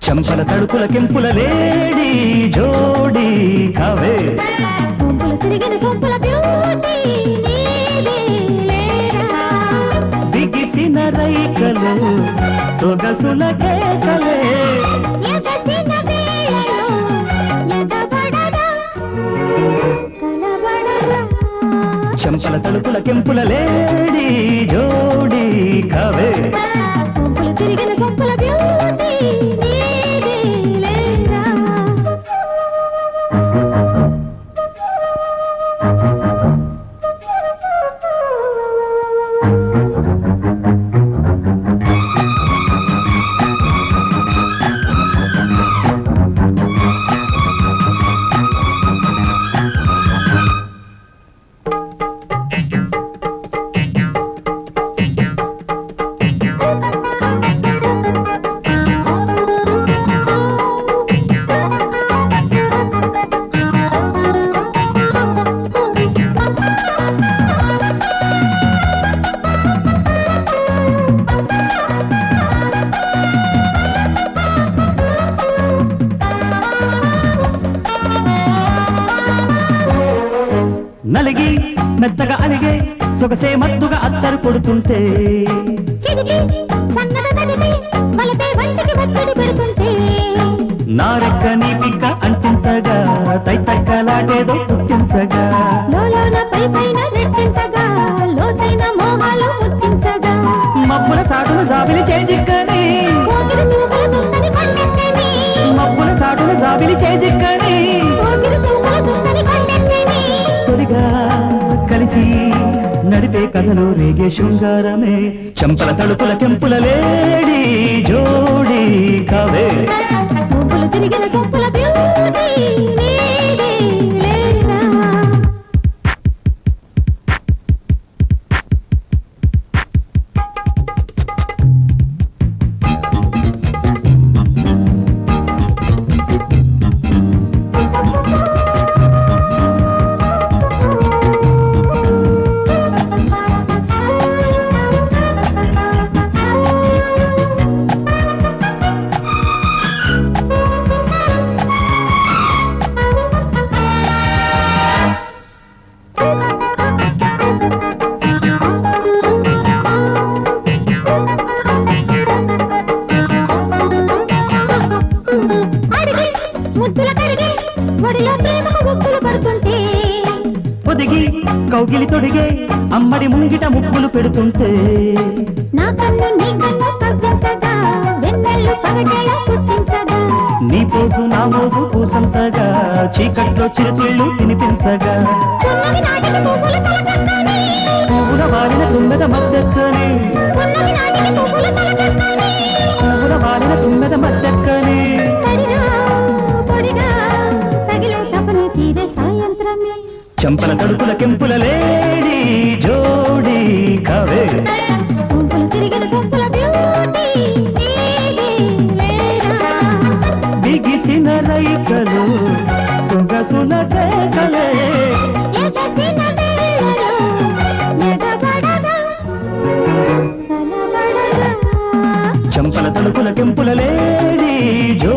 చంపల తడుకుల కెంపుల లేడి జోడి కావే తిరిగిన సొంపుల బ్యూటీ బిగిసిన రైకలు సొగసుల కేకలే చంపల తడుకుల కెంపుల లేడి జోడి కావే తిరిగిన సొంపుల బ్యూటీ నలిగి మెత్తగా అలిగే సొగసే మత్తుగా అత్తరు కొడుతుంటే నారెక్క నీ పిక్క అంటించగా తైతక్కలాటేదో పుట్టించగా మబ్బుల చాటును జాబిలి చేజిక్కని మబ్బుల చాటును జాబిలి చేజిక్కని తొలిగా కలిసి నడిపే కథలో రేగే శృంగారమే చంపల తడుపుల కెంపుల లేడి జోడి కావే తిరిగిన సొంపుల బ్యూటీ ఒదిగి కౌగిలి తొడిగే అమ్మడి ముంగిట ముగ్గులు పెడుతుంటే నా కన్ను నీ కన్ను కవ్వంతగా వెన్నెల్లు పగటేలా పుట్టించగా నీ పోసు నా మోసు పూసంతగా చీకట్లో చిరుతిళ్ళు తినిపించగా పువ్వుల వారిన తుమ్మెద మద్దెక్కని పువ్వుల వారిన తుమ్మెద మద్దెక్కని చంపల తడుపుల కెంపుల లేడి జోడి కావే తిరిగిన సొంపుల బ్యూటీ బిగిసిన రైకలు సొగసుల కేకలే చంపల తడుపుల కెంపుల లేడి జోడి